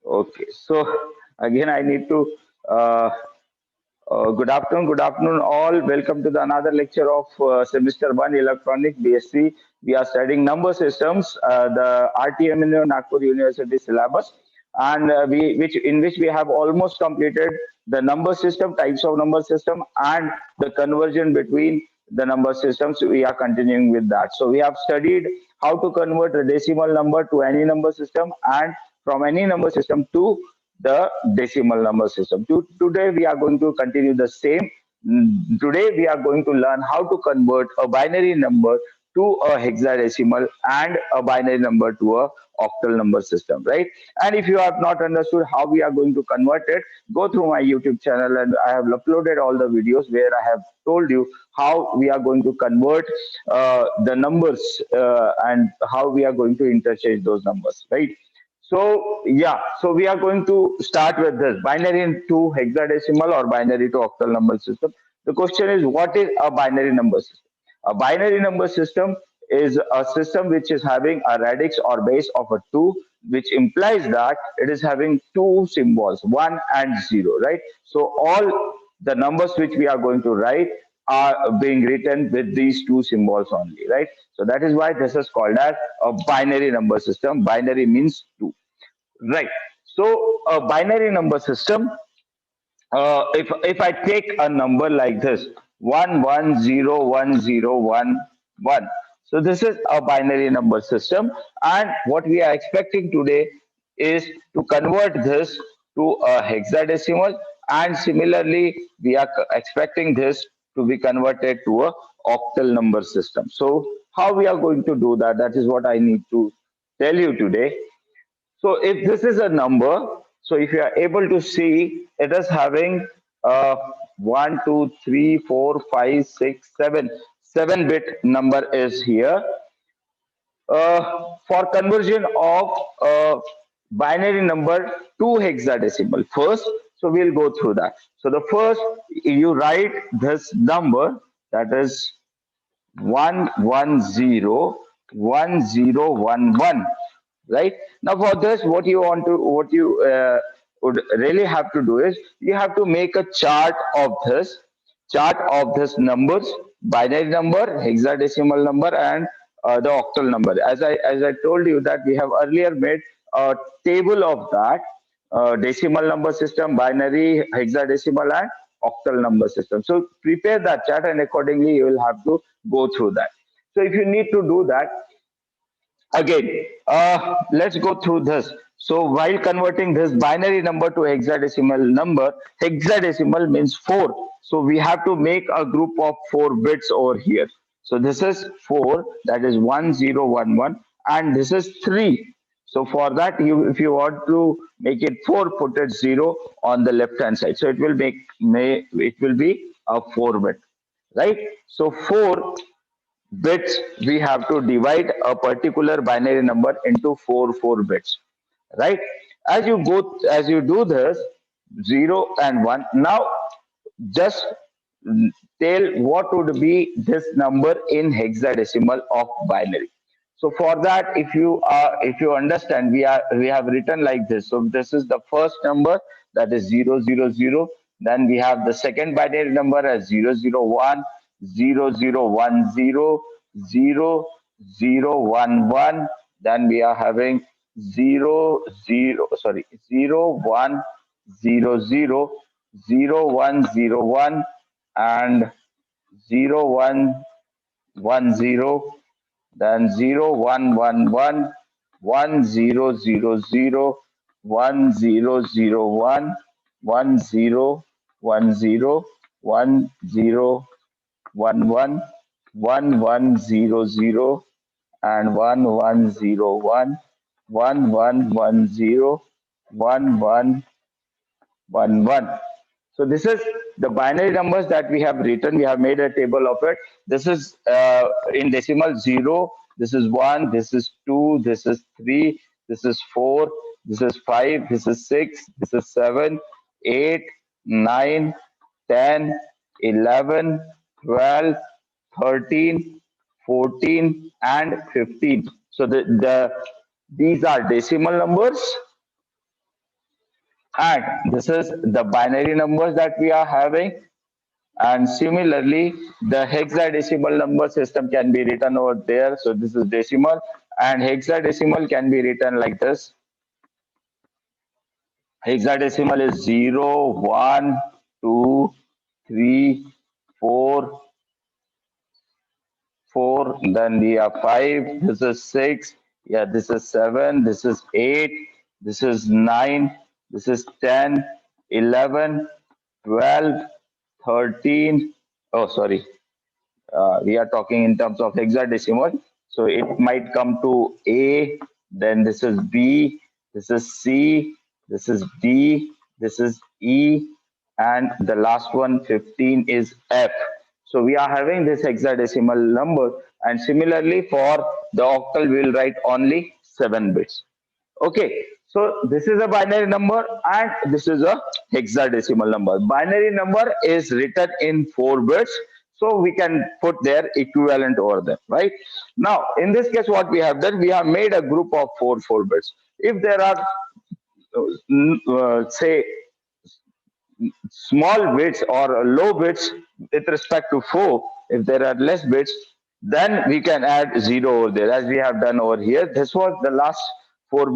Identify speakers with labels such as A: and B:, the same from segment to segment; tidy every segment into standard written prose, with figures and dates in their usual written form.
A: Okay, so again, I need to. Uh, good afternoon, all. Welcome to the another lecture of semester one, Electronic BSc. We are studying number systems, the RTM Nagpur University syllabus, and which we have almost completed the number system, types of number system, and the conversion between the number systems. We are continuing with that. So we have studied how to convert a decimal number to any number system, and from any number system to the decimal number system. Today we are going to continue the same. Today we are going to learn how to convert a binary number to a hexadecimal and a binary number to a octal number system, right? And if you have not understood how we are going to convert it, go through my YouTube channel, and I have uploaded all the videos where I have told you how we are going to convert the numbers and how we are going to interchange those numbers, right? So yeah, so we are going to start with this binary to hexadecimal or binary to octal number system. The question is, what is a binary number system? A binary number system is a system which is having a radix or base of a 2, which implies that it is having two symbols, 1 and 0, right? So all the numbers which we are going to write are being written with these two symbols only, right? So that is why this is called as a binary number system. Binary means two, right? So a binary number system, if I take a number like this, 110101, so this is a binary number system, and what we are expecting today is to convert this to a hexadecimal, and similarly we are expecting this to be converted to a octal number system. So how we are going to do that, that is what I need to tell you today. So if this is a number, so if you are able to see, it is having 1, 2, 3, 4, 5, 6, 7. 7-bit number is here. For conversion of binary number to hexadecimal, first, so we'll go through that. So the first, you write this number, that is 1101011, right? Now for this, what you would really have to do is, you have to make a chart of this numbers, binary number, hexadecimal number, and the octal number. As I told you that we have earlier made a table of that, decimal number system, binary, hexadecimal, and octal number system. So prepare that chart, and accordingly you will have to go through that. So if you need to do that, again, let's go through this. So while converting this binary number to hexadecimal number, hexadecimal means 4. So we have to make a group of 4 bits over here. So this is 4, that is 1011, and this is 3. So for that, if you want to make it 4, put it 0 on the left hand side. So it will be a 4 bit, right? So 4 bits, we have to divide a particular binary number into 4 bits, right? As you do this, 0 and 1. Now just tell what would be this number in hexadecimal of binary. So for that, if you understand, we have written like this. So this is the first number, that is 000. Then we have the second binary number as 001, 0010, 0011. Then we are having 0100, 0101, and 0110, then 0111, 1000, 1001, 1010, 1011, 1100, and 1101, 1110, 1111. So this is the binary numbers that we have written. We have made a table of it. This is in decimal 0. This is 1. This is 2. This is 3. This is 4. This is 5. This is 6. This is 7, 8, 9, 10, 11, 12, 13, 14, and 15. So these are decimal numbers, And this is the binary numbers that we are having. And similarly, the hexadecimal number system can be written over there. So this is decimal, and hexadecimal can be written like this. Hexadecimal is 0, 1, 2, 3, 4, 4, then we have 5, this is 6, yeah, this is 7, this is 8, this is 9, this is 10, 11, 12, 13. Oh, sorry, we are talking in terms of hexadecimal. So it might come to A, then this is B, this is C, this is D, this is E, and the last one, 15, is F. So we are having this hexadecimal number, and similarly for the octal, we will write only 7 bits. Okay, so this is a binary number and this is a hexadecimal number. Binary number is written in 4 bits, so we can put their equivalent over there, right? Now, in this case, what we have done, we have made a group of 4 bits. If there are, say, small bits or low bits with respect to 4, if there are less bits, then we can add 0 over there, as we have done over here. This was the last 4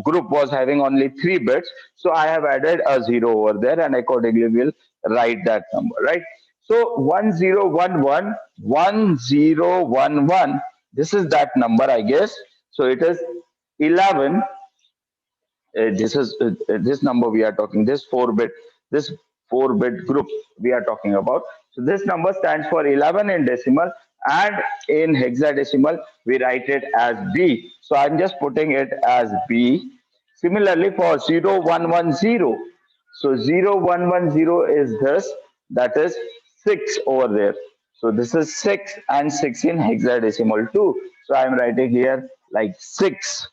A: group was having only 3 bits, so I have added a 0 over there, and accordingly we'll write that number, right? So 1011 1011, this is that number, I guess. So it is 11. This is this number we are talking, this 4 bit group we are talking about. So this number stands for 11 in decimal, and in hexadecimal we write it as B. So I'm just putting it as B. Similarly for 0110, so 0110 is this, that is 6 over there. So this is 6, and 6 in hexadecimal too, so I'm writing here like 6.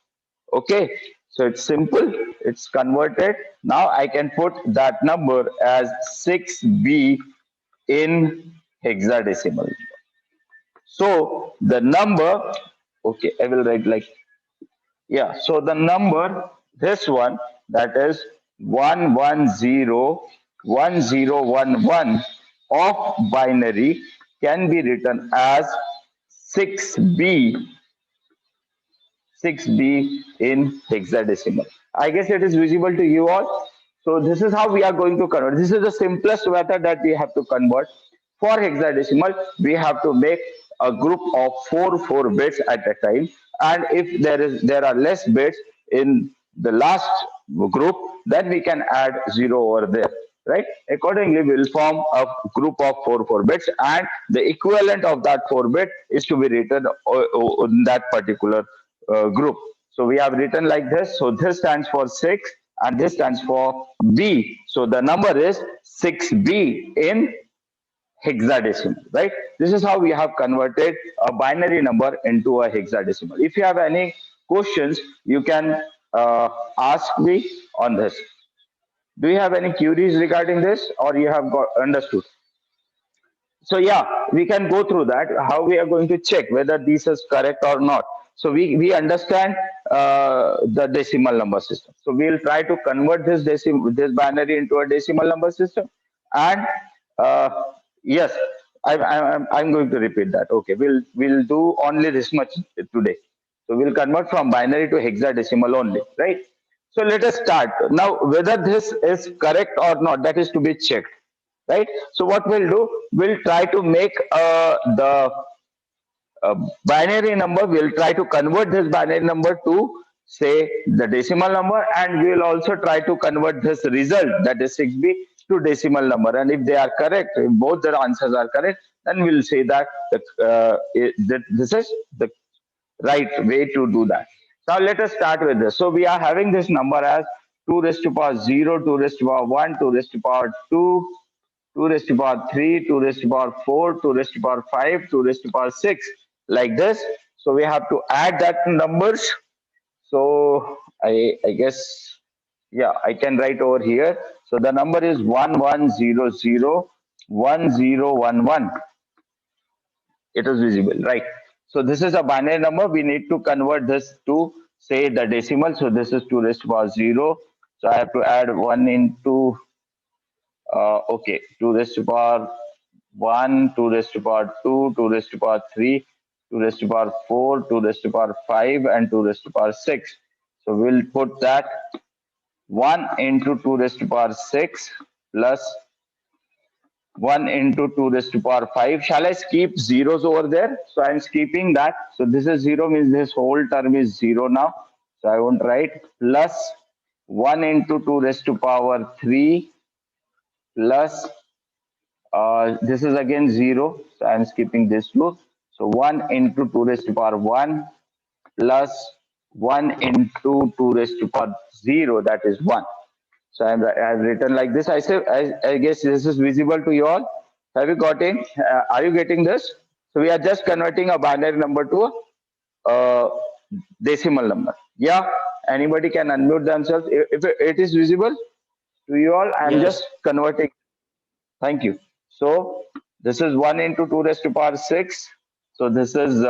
A: Okay, so it's simple, it's converted. Now I can put that number as 6B in hexadecimal. So the number, okay, I will write like, yeah, so the number, this one, that is 1101011 of binary can be written as 6B 6B in hexadecimal. I guess it is visible to you all. So this is how we are going to convert. This is the simplest method that we have to convert. For hexadecimal, we have to make a group of 4 bits at a time. And if there are less bits in the last group, then we can add 0 over there, right? Accordingly, we will form a group of 4 bits, and the equivalent of that 4 bit is to be written in that particular group. So we have written like this. So this stands for 6, and this stands for B. So the number is 6B in hexadecimal, right? This is how we have converted a binary number into a hexadecimal. If you have any questions, you can ask me on this. Do you have any queries regarding this, or you have got understood? So yeah, we can go through that, how we are going to check whether this is correct or not. So we understand the decimal number system, so we'll try to convert this binary into a decimal number system. And uh, yes, I'm going to repeat that. Okay, we'll do only this much today. So we'll convert from binary to hexadecimal only, right? So let us start now. Whether this is correct or not, that is to be checked, right? So what we'll do, we'll try to make the binary number, we'll try to convert this binary number to, say, the decimal number, and we'll also try to convert this result, that is 6B, to decimal number. And if they are correct, if both the answers are correct, then we'll say that that this is the right way to do that. Now let us start with this. So we are having this number as 2 raised to power 0, 2 raised to power 1, 2 raised to power 2, 2 raised to power 3, 2 raised to power 4, 2 raised to power 5, 2 raised to power 6, like this. So we have to add that numbers. So I guess, yeah, I can write over here. So the number is 11001011. It is visible, right? So this is a binary number. We need to convert this to, say, the decimal. So this is 2 raised to power 0, So I have to add 1 into, okay, 2 raised to power 1, 2 raised to power 2, 2 raised to power 3, 2 raised to power 4, 2 raised to power 5, and 2 raised to power 6. So we'll put that 1 into 2 raised to power 6 plus 1 into 2 raised to power 5. Shall I skip zeros over there? So I'm skipping that. So this is 0 means this whole term is 0 now. So I won't write plus 1 into 2 raised to power 3 plus this is again 0. So I'm skipping this too. So 1 into 2 raised to power 1 plus 1 into 2 raised to power 0, that is 1. So I've written like this. I guess this is visible to you all. Have you got it? Are you getting this? So we are just converting a binary number to a decimal number. Yeah. Anybody can unmute themselves. If it is visible to you all, I'm
B: Yes.
A: just converting. Thank you. So this is 1 into 2 raised to power 6. So this is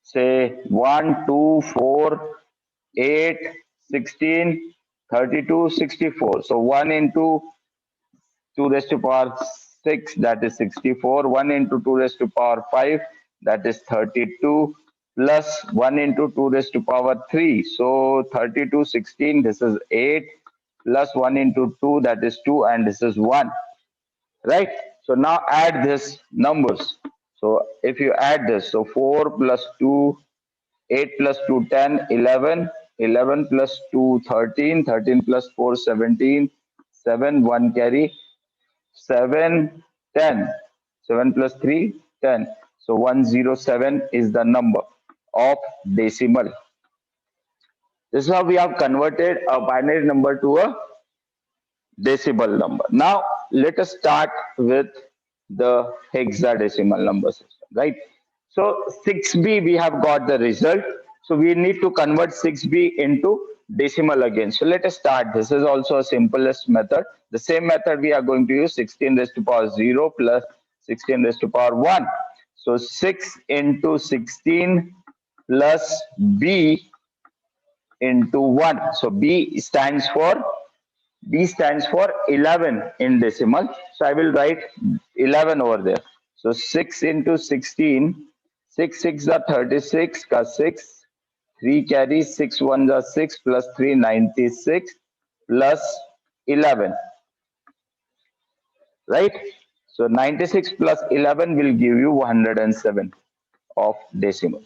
A: say 1, 2, 4, 8, 16, 32, 64. So 1 into 2 raised to power 6, that is 64. 1 into 2 raised to power 5, that is 32, plus 1 into 2 raised to power 3. So 32, 16, this is 8, plus 1 into 2, that is 2, and this is 1. Right? So now add this numbers. So if you add this, so 4 plus 2, 8 plus 2, 10, 11, 11 plus 2, 13, 13 plus 4, 17, 7, 1 carry, 7, 10. 7 plus 3, 10. So 107 is the number of decimal. This is how we have converted a binary number to a decimal number. Now let us start with the hexadecimal number system, right? So 6b we have got the result. So we need to convert 6b into decimal again. So let us start. This is also a simplest method. The same method we are going to use 16 raised to power 0 plus 16 raised to power 1. So 6 into 16 plus b into 1. So B stands for 11 in decimal. So I will write 11 over there. So 6 into 16, 6 6 are 36, ka 6, 3 carry, 6 1 are 6, plus 3 96, plus 11, right? So 96 plus 11 will give you 107 of decimal,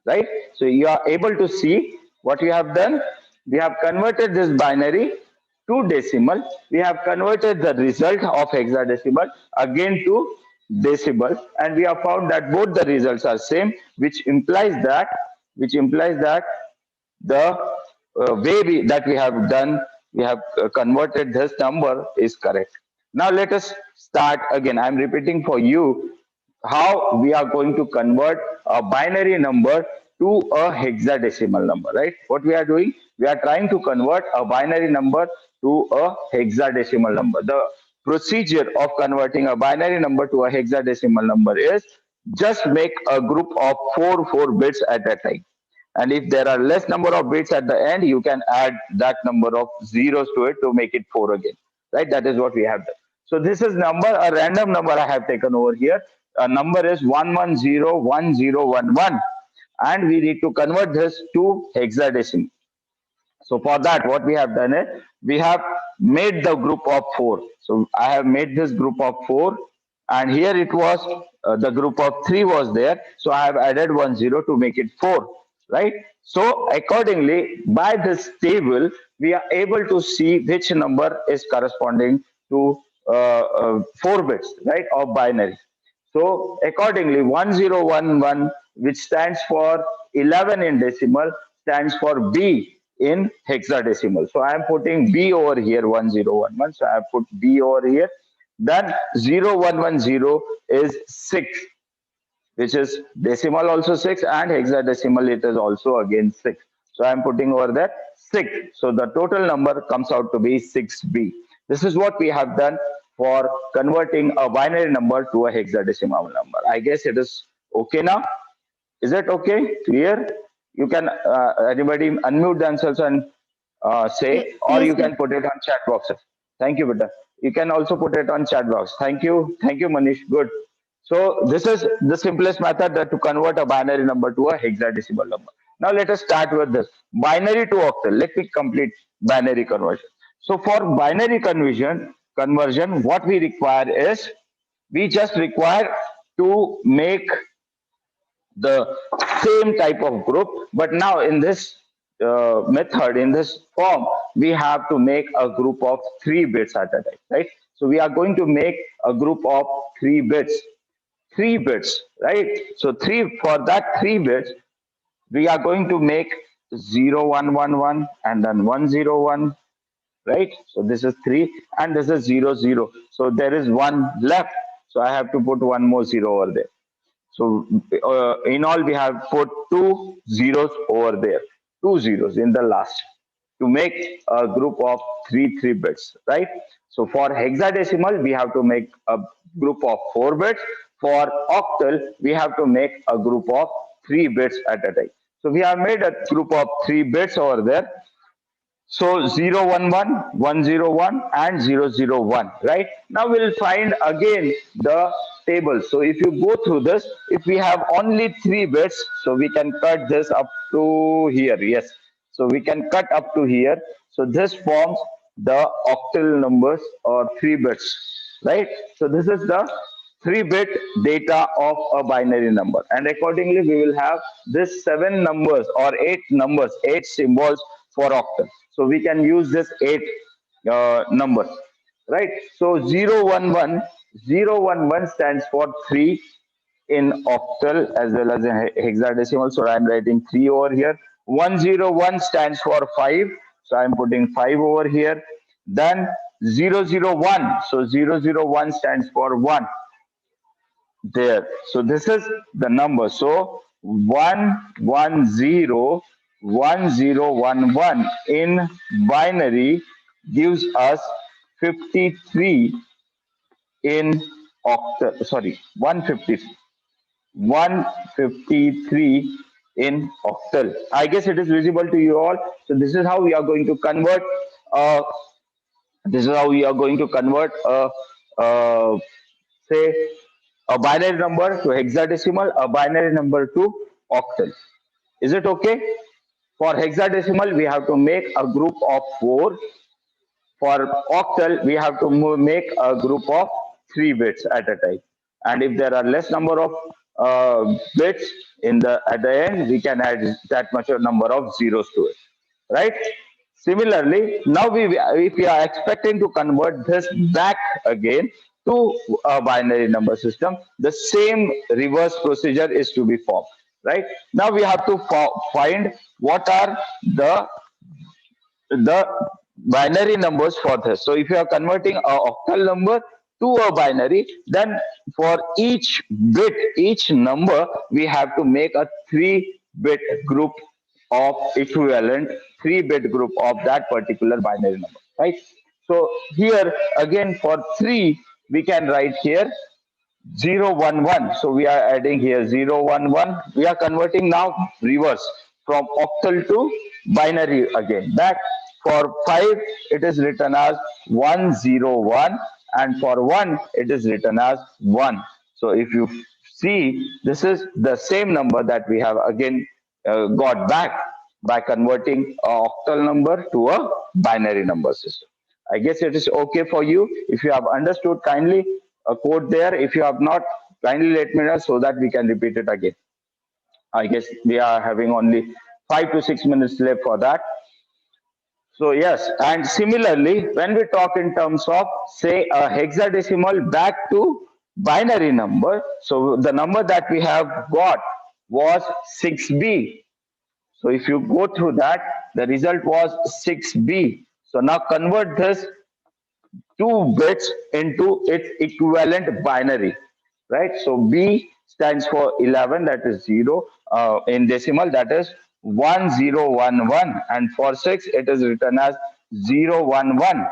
A: right? So you are able to see what we have done. We have converted this binary to decimal. We have converted the result of hexadecimal again to decimal, and we have found that both the results are same, which implies that the that we have done, we have converted this number is correct. Now let us start again. I'm repeating for you how we are going to convert a binary number to a hexadecimal number, right? What we are doing, we are trying to convert a binary number to a hexadecimal number. The procedure of converting a binary number to a hexadecimal number is just make a group of 4 bits at a time, and if there are less number of bits at the end, you can add that number of zeros to it to make it 4 again, right? That is what we have done. So this is number, a random number I have taken over here. A number is 1101011, and we need to convert this to hexadecimal. So for that, what we have done is we have made the group of 4. So I have made this group of 4, and here it was the group of 3 was there. So I have added 10 to make it 4, right? So accordingly, by this table, we are able to see which number is corresponding to 4 bits, right, of binary. So accordingly, 1011, which stands for 11 in decimal, stands for B in hexadecimal. So I am putting B over here, 1011. So I have put B over here. Then 0110 is 6, which is decimal also 6, and hexadecimal it is also again 6. So I am putting over there 6. So the total number comes out to be 6b. This is what we have done for converting a binary number to a hexadecimal number. I guess it is okay now. Is it okay? Clear? You can anybody unmute themselves and say, or
B: Yes,
A: you
B: sir.
A: can put it on chat boxes. Thank you, Beta. You can also put it on chat box. Thank you, Manish. Good. So this is the simplest method that to convert a binary number to a hexadecimal number. Now let us start with this binary to octal. Let me complete binary conversion. So for binary conversion, what we require is we just require to make the same type of group, but now in this method, in this form, we have to make a group of 3 bits at a time, right? So we are going to make a group of 3 bits, 3 bits, right? So three, for that 3 bits we are going to make 0 1 1 1 and then 1 0 1, right? So this is 3 and this is 0 0, so there is one left, so I have to put one more zero over there. So in all, we have put 2 zeros over there, 2 zeros in the last to make a group of 3 bits, right? So for hexadecimal, we have to make a group of 4 bits. For octal, we have to make a group of 3 bits at a time. So we have made a group of 3 bits over there. So 0 1 1 1 0 1 and 0 0 1, right? Now we'll find again the table. So if you go through this, if we have only 3 bits, so we can cut this up to here. Yes. So we can cut up to here. So this forms the octal numbers or 3 bits, right? So this is the 3-bit data of a binary number, and accordingly we will have this 7 numbers or 8 numbers, 8 symbols for octal. So we can use this 8 numbers, right? So 0 1 1 stands for 3 in octal as well as in hexadecimal, so I'm writing 3 over here. 1 0 1 stands for 5, so I'm putting 5 over here. Then 0 0 1, so 0 0 1 stands for 1 there. So this is the number. So 1 1 0 1 0 1 1 in binary gives us 53 in octal. Sorry, 153 in octal. I guess it is visible to you all. So this is how we are going to convert. Uh, this is how we are going to convert uh, say a binary number to hexadecimal, a binary number to octal. Is it okay? For hexadecimal, we have to make a group of 4. For octal, we have to make a group of 3 bits at a time. And if there are less number of bits in the at the end, we can add that much a number of zeros to it, right? Similarly, now if we are expecting to convert this back again to a binary number system, the same reverse procedure is to be formed, right? Now we have to find what are the binary numbers for this. So if you are converting a octal number to a binary, then for each bit, each number, we have to make a 3-bit group of equivalent 3-bit group of that particular binary number, right? So here again for 3, we can write here 0 1 1. So we are adding here 0 1 1. We are converting now reverse from octal to binary again. Back for 5, it is written as 1 0 1, and for 1, it is written as 1. So if you see, this is the same number that we have again got back by converting a octal number to a binary number system. I guess it is okay for you. If you have understood, kindly quote there. If you have not, kindly let me know so that we can repeat it again. I guess we are having only 5 to 6 minutes left for that. So yes, and similarly, when we talk in terms of say a hexadecimal back to binary number, so the number that we have got was 6b. So if you go through that, the result was 6b. So now convert this 2 bits into its equivalent binary, right? So B stands for 11, that is 0. In decimal, that is 1011. And for 6, it is written as 0 1 1.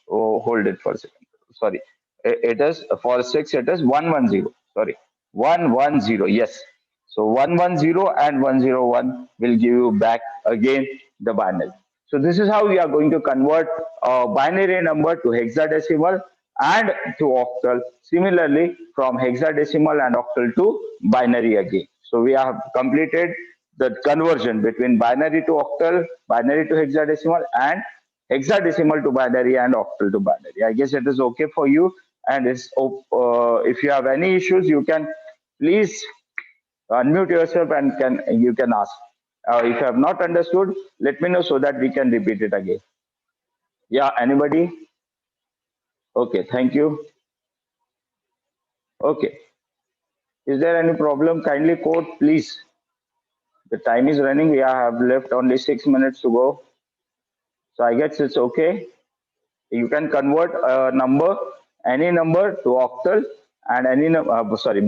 A: Hold it for a second. Sorry. It is for 6, it is 110. Sorry. 110. Yes. So 110 and 101 will give you back again the binary. So this is how we are going to convert a binary number to hexadecimal and to octal. Similarly, from hexadecimal and octal to binary again. So we have completed the conversion between binary to octal, binary to hexadecimal, and hexadecimal to binary and octal to binary. I guess it is okay for you. And if you have any issues, you can please unmute yourself and you can ask. If you have not understood, let me know so that we can repeat it again. Yeah, anybody? Okay, thank you. Okay, is there any problem? Kindly quote, please. The time is running. We have left only 6 minutes to go. So I guess it's okay. You can convert a number, any number to octal, and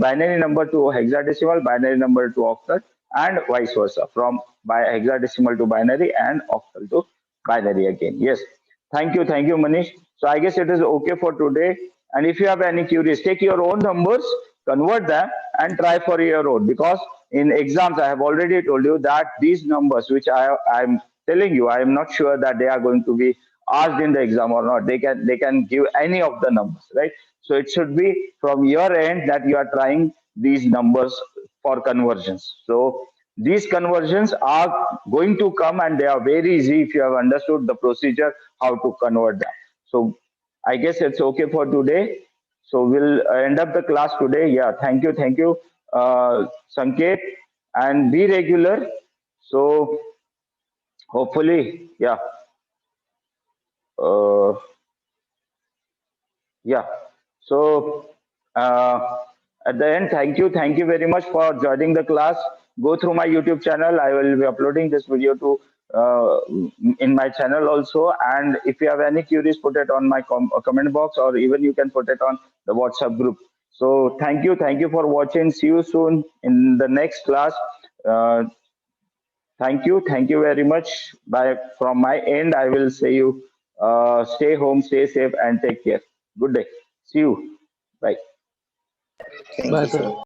A: binary number to hexadecimal, binary number to octal, and vice versa, from hexadecimal to binary and octal to binary again. Yes, thank you, Manish. So I guess it is okay for today. And if you have any queries, take your own numbers, convert them, and try for your own. Because in exams, I have already told you that these numbers, which I'm telling you, I am not sure that they are going to be asked in the exam or not. They can give any of the numbers, right? So it should be from your end that you are trying these numbers for conversions. So these conversions are going to come, and they are very easy if you have understood the procedure how to convert them. So I guess it's okay for today. So we'll end up the class today. Yeah, thank you, Sanket, and be regular. So hopefully, yeah. Uh, Yeah. So at the end, thank you very much for joining the class. Go through my YouTube channel. I will be uploading this video to in my channel also. And if you have any queries, put it on my comment box, or even you can put it on the WhatsApp group. So thank you for watching. See you soon in the next class. Uh, thank you very much. Bye. From my end, I will say you stay home, stay safe, and take care. Good day. See you. Bye.
B: Thank you, sir.